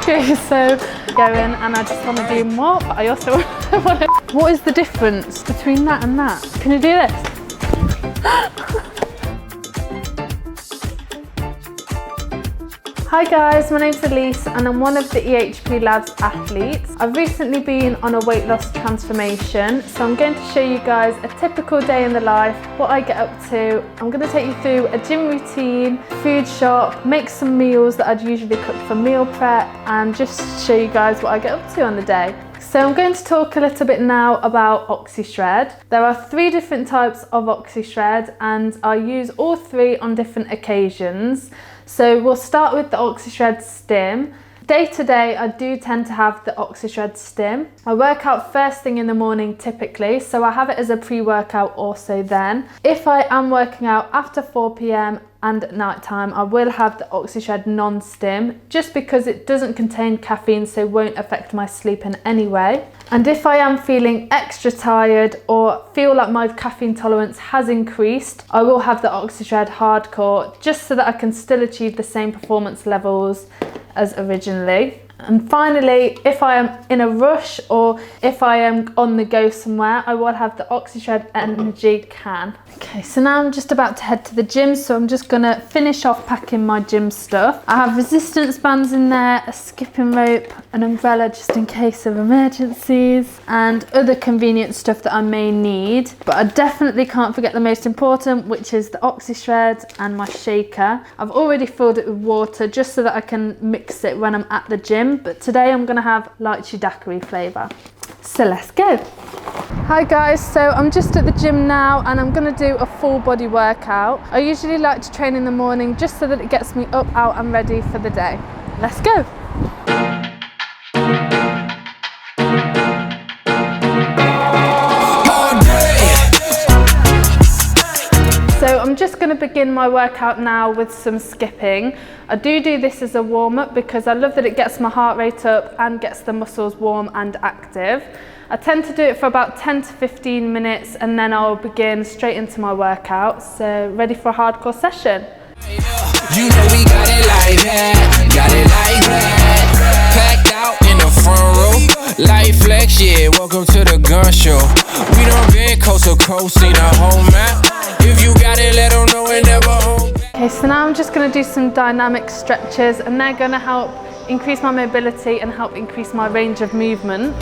Okay, so going and I just want to do more, but I also want to... What is the difference between that and that? Can you do this? Hi guys, my name's Elise and I'm one of the EHP Labs athletes. I've recently been on a weight loss transformation, so I'm going to show you guys a typical day in the life, what I get up to. I'm going to take you through a gym routine, food shop, make some meals that I'd usually cook for meal prep, and just show you guys what I get up to on the day. So I'm going to talk a little bit now about OxyShred. There are 3 different types of OxyShred and I use all 3 on different occasions. So we'll start with the OxyShred Stim. Day to day, I do tend to have the OxyShred Stim. I work out first thing in the morning typically, so I have it as a pre-workout also then. If I am working out after 4 p.m. and at night time, I will have the OxyShred Non-Stim, just because it doesn't contain caffeine, so it won't affect my sleep in any way. And if I am feeling extra tired or feel like my caffeine tolerance has increased, I will have the OxyShred Hardcore, just so that I can still achieve the same performance levels as originally. And finally, if I am in a rush or if I am on the go somewhere, I will have the OxyShred Energy Can. Okay, so now I'm just about to head to the gym, so I'm just gonna finish off packing my gym stuff. I have resistance bands in there, a skipping rope, an umbrella just in case of emergencies, and other convenient stuff that I may need. But I definitely can't forget the most important, which is the OxyShred and my shaker. I've already filled it with water just so that I can mix it when I'm at the gym, but today I'm gonna have lychee daiquiri flavour. So let's go. Hi guys, so I'm just at the gym now and I'm gonna do a full body workout. I usually like to train in the morning just so that it gets me up, out and ready for the day. Let's go. So I'm just going to begin my workout now with some skipping. I do this as a warm-up because I love that it gets my heart rate up and gets the muscles warm and active. I tend to do it for about 10 to 15 minutes and then I'll begin straight into my workout. So ready for a hardcore session? You know we got it like that, packed out in the front row, light flex, yeah, welcome to the gun show. We done been coast to coast, seen a whole map. If you got it, let them know and never home. Okay, so now I'm just going to do some dynamic stretches and they're going to help increase my mobility and help increase my range of movement.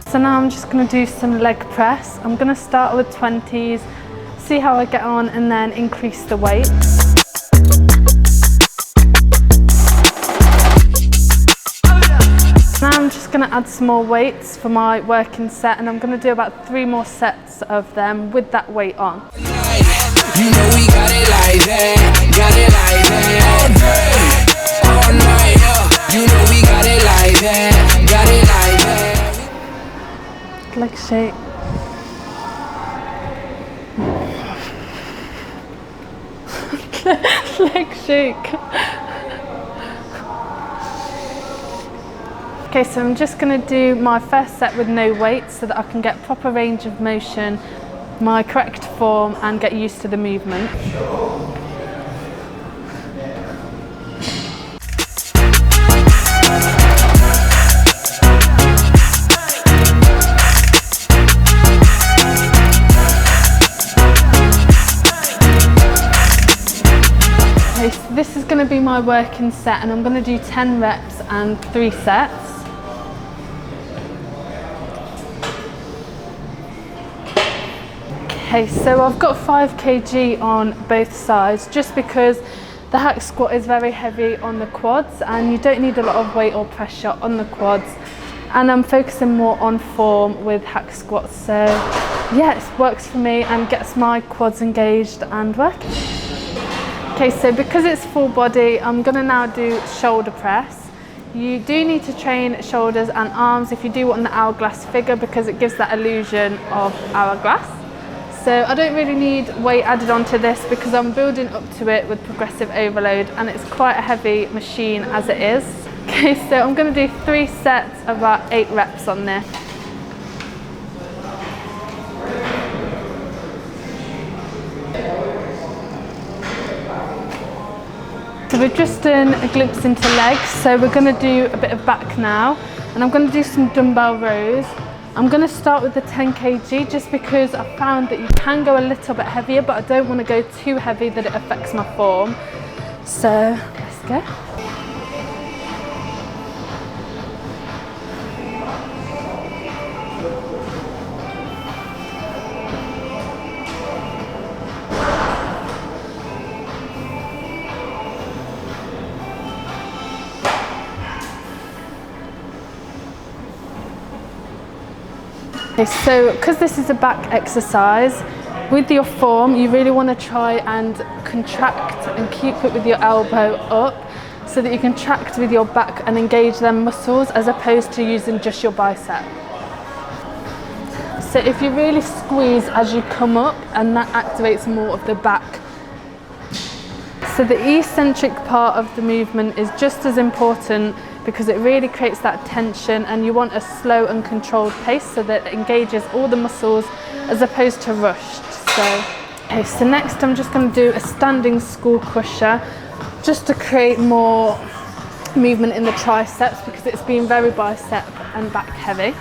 So now I'm just going to do some leg press. I'm going to start with 20s, see how I get on and then increase the weight. Now I'm just going to add some more weights for my working set and I'm going to do about 3 more sets of them with that weight on. You know we got it like that, all day, all night. You know we got it like that. Leg shake. Leg shake. Okay, so I'm just going to do my first set with no weights so that I can get proper range of motion, my correct form and get used to the movement. This is going to be my working set and I'm going to do 10 reps and 3 sets. Okay, so I've got 5 kg on both sides just because the hack squat is very heavy on the quads and you don't need a lot of weight or pressure on the quads, and I'm focusing more on form with hack squats, so yeah, it works for me and gets my quads engaged and working. Okay, so because it's full body, I'm going to now do shoulder press. You do need to train shoulders and arms if you do want the hourglass figure because it gives that illusion of hourglass. So I don't really need weight added onto this because I'm building up to it with progressive overload, and it's quite a heavy machine as it is. Okay, so I'm going to do 3 sets of about 8 reps on this. So we've just done a glimpse into legs, so we're going to do a bit of back now, and I'm going to do some dumbbell rows. I'm going to start with the 10 kg just because I found that you can go a little bit heavier, but I don't want to go too heavy that it affects my form. So let's go. Okay, so because this is a back exercise, with your form you really want to try and contract and keep it with your elbow up so that you can tract with your back and engage them muscles as opposed to using just your bicep. So if you really squeeze as you come up, and that activates more of the back. So the eccentric part of the movement is just as important because it really creates that tension, and you want a slow and controlled pace so that it engages all the muscles as opposed to rushed. So next I'm just going to do a standing skull crusher just to create more movement in the triceps because it's been very bicep and back heavy.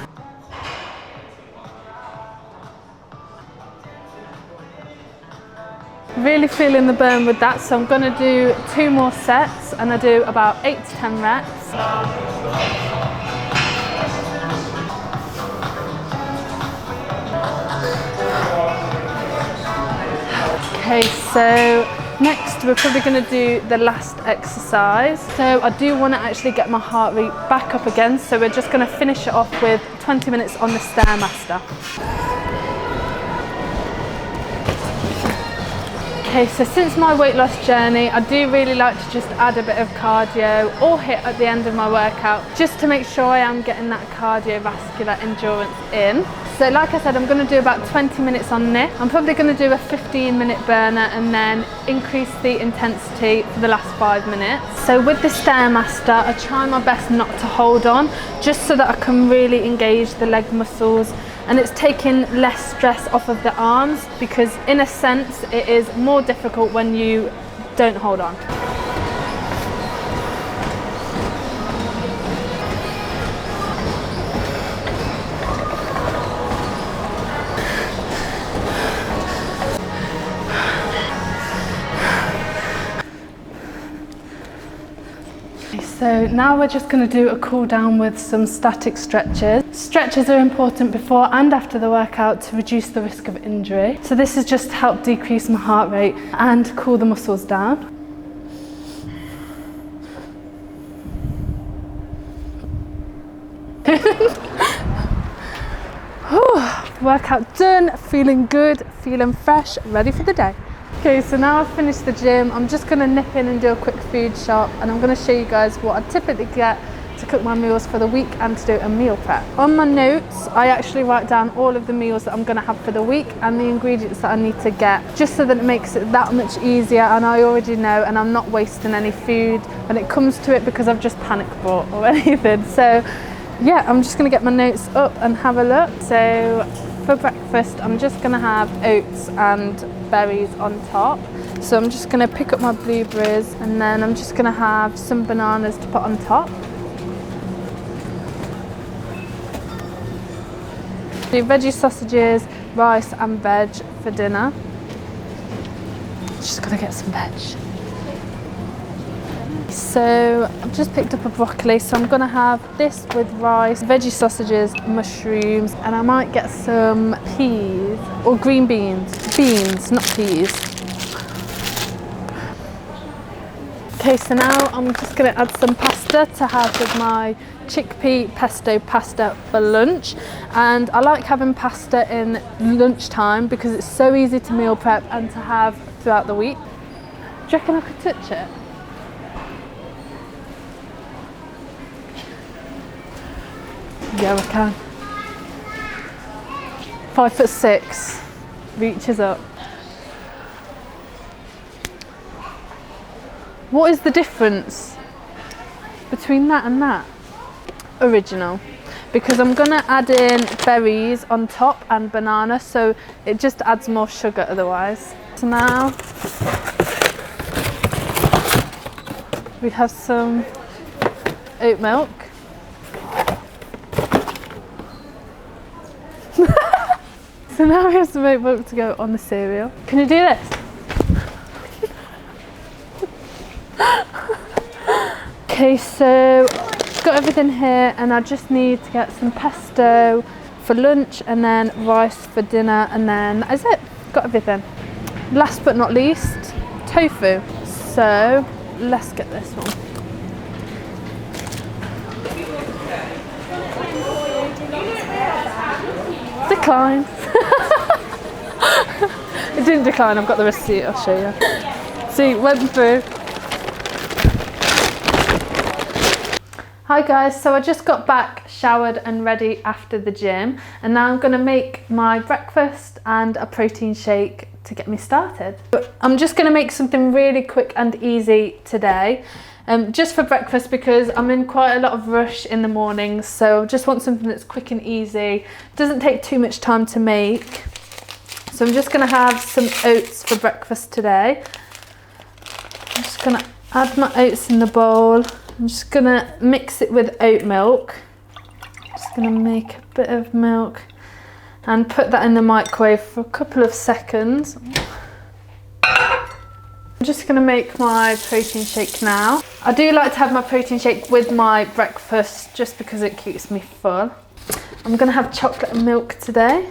Really feeling the burn with that, so I'm going to do 2 more sets, and I do about 8 to 10 reps. Okay, so next we're probably going to do the last exercise. So I do want to actually get my heart rate back up again, so we're just going to finish it off with 20 minutes on the Stairmaster. Okay, so since my weight loss journey, I do really like to just add a bit of cardio or HIIT at the end of my workout, just to make sure I am getting that cardiovascular endurance in. So like I said, I'm going to do about 20 minutes on this. I'm probably going to do a 15-minute burner and then increase the intensity for the last 5 minutes. So with the Stairmaster, I try my best not to hold on, just so that I can really engage the leg muscles, and it's taking less stress off of the arms because in a sense it is more difficult when you don't hold on. So now we're just going to do a cool down with some static stretches. Stretches are important before and after the workout to reduce the risk of injury. So this is just to help decrease my heart rate and cool the muscles down. Workout done, feeling good, feeling fresh, ready for the day. Okay, so now I've finished the gym, I'm just going to nip in and do a quick food shop, and I'm going to show you guys what I typically get to cook my meals for the week and to do a meal prep. On my notes, I actually write down all of the meals that I'm going to have for the week and the ingredients that I need to get, just so that it makes it that much easier, and I already know, and I'm not wasting any food when it comes to it because I've just panic bought or anything. So yeah, I'm just going to get my notes up and have a look. So for breakfast, I'm just going to have oats and berries on top. So I'm just going to pick up my blueberries, and then I'm just going to have some bananas to put on top. Do veggie sausages, rice and veg for dinner. Just got to get some veg. So I've just picked up a broccoli, so I'm going to have this with rice, veggie sausages, mushrooms, and I might get some peas or green beans. Beans, not peas. Okay, so now I'm just going to add some pasta to have with my chickpea pesto pasta for lunch. And I like having pasta in lunchtime because it's so easy to meal prep and to have throughout the week. Do you reckon I could touch it? Yeah, I can. 5'6". reaches up. What is the difference between that and that? Original. Because I'm gonna add in berries on top and banana, so it just adds more sugar otherwise. So now we have some oat milk. So now we have some oat milk to go on the cereal. Can you do this? Okay, so got everything here, and I just need to get some pesto for lunch and then rice for dinner, and then that is it. Got everything. Last but not least, tofu. So let's get this one. Decline. It didn't decline, I've got the receipt, I'll show you. See, went through. Hi guys, so I just got back, showered and ready after the gym, and now I'm going to make my breakfast and a protein shake to get me started. I'm just going to make something really quick and easy today, just for breakfast, because I'm in quite a lot of rush in the mornings, so I just want something that's quick and easy, doesn't take too much time to make. So I'm just going to have some oats for breakfast today. I'm just going to add my oats in the bowl. I'm just going to mix it with oat milk. Just going to make a bit of milk and put that in the microwave for a couple of seconds. I'm just going to make my protein shake now. I do like to have my protein shake with my breakfast just because it keeps me full. I'm going to have chocolate and milk today.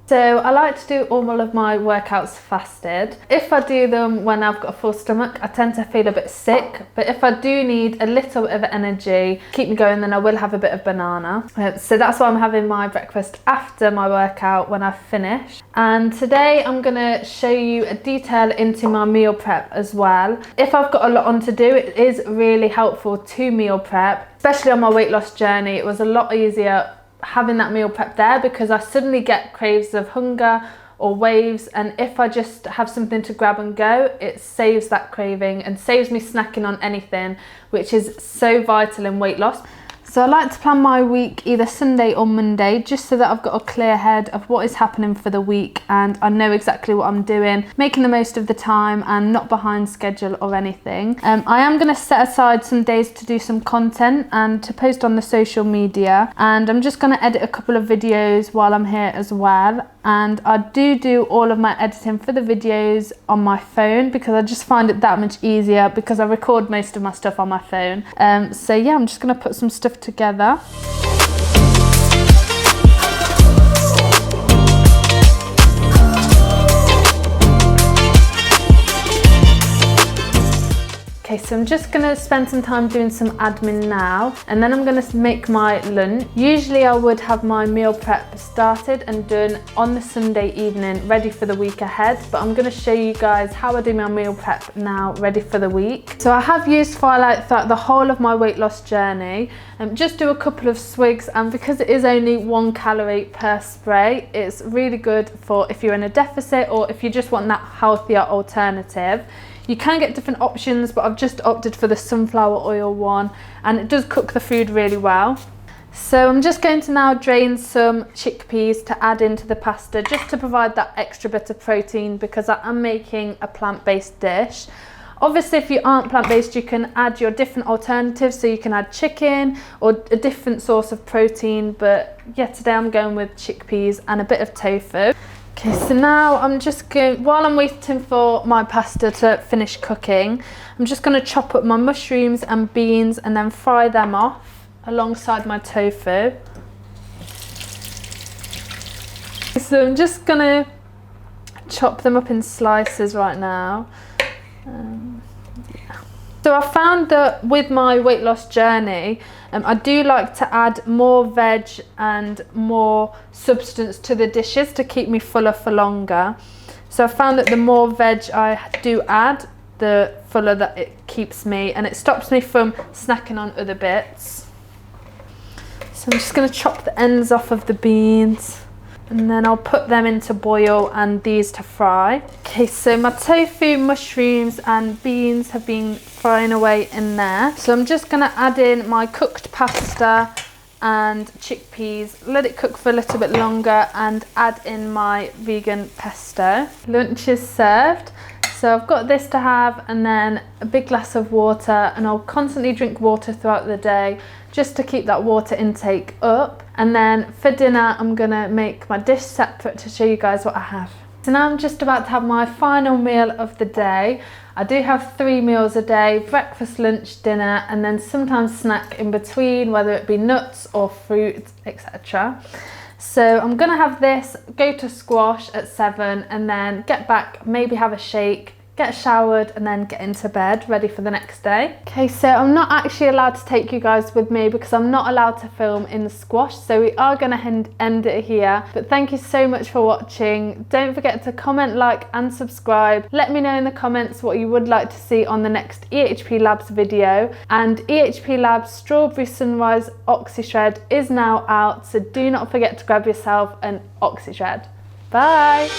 So I like to do all of my workouts fasted. If I do them when I've got a full stomach, I tend to feel a bit sick. But if I do need a little bit of energy, keep me going, then I will have a bit of banana. So that's why I'm having my breakfast after my workout when I finish. And today I'm gonna show you a detail into my meal prep as well. If I've got a lot on to do, it is really helpful to meal prep, especially on my weight loss journey. It was a lot easier having that meal prep there because I suddenly get craves of hunger or waves, and if I just have something to grab and go, it saves that craving and saves me snacking on anything, which is so vital in weight loss. So I like to plan my week either Sunday or Monday, just so that I've got a clear head of what is happening for the week and I know exactly what I'm doing, making the most of the time and not behind schedule or anything. I am going to set aside some days to do some content and to post on the social media, and I'm just going to edit a couple of videos while I'm here as well. And I do all of my editing for the videos on my phone because I just find it that much easier because I record most of my stuff on my phone. So yeah, I'm just going to put some stuff together. Okay, so I'm just going to spend some time doing some admin now, and then I'm going to make my lunch. Usually I would have my meal prep started and done on the Sunday evening, ready for the week ahead, but I'm going to show you guys how I do my meal prep now, ready for the week. So I have used Firelight throughout the whole of my weight loss journey, and just do a couple of swigs, and because it is only 1 calorie per spray, it's really good for if you're in a deficit or if you just want that healthier alternative. You can get different options, but I've just opted for the sunflower oil one, and it does cook the food really well. So I'm just going to now drain some chickpeas to add into the pasta, just to provide that extra bit of protein because I am making a plant-based dish. Obviously, if you aren't plant-based, you can add your different alternatives, so you can add chicken or a different source of protein, but yeah, today I'm going with chickpeas and a bit of tofu. Okay, so now I'm just going, while I'm waiting for my pasta to finish cooking, I'm just going to chop up my mushrooms and beans and then fry them off alongside my tofu. So I'm just going to chop them up in slices right now. So I found that with my weight loss journey, I do like to add more veg and more substance to the dishes to keep me fuller for longer. So I found that the more veg I do add, the fuller that it keeps me, and it stops me from snacking on other bits. So I'm just going to chop the ends off of the beans, and then I'll put them into boil and these to fry. Okay, so my tofu, mushrooms and beans have been frying away in there. So I'm just going to add in my cooked pasta and chickpeas, let it cook for a little bit longer, and add in my vegan pesto. Lunch is served. So I've got this to have, and then a big glass of water, and I'll constantly drink water throughout the day just to keep that water intake up. And then for dinner, I'm gonna make my dish separate to show you guys what I have. So now I'm just about to have my final meal of the day. I do have 3 meals a day: breakfast, lunch, dinner, and then sometimes snack in between, whether it be nuts or fruit, etc. So I'm gonna have this, go to squash at 7, and then get back, maybe have a shake, get showered, and then get into bed, ready for the next day. Okay, so I'm not actually allowed to take you guys with me because I'm not allowed to film in the squash, so we are gonna end it here. But thank you so much for watching. Don't forget to comment, like and subscribe. Let me know in the comments what you would like to see on the next EHP Labs video. And EHP Labs Strawberry Sunrise OxyShred is now out, so do not forget to grab yourself an OxyShred. Bye!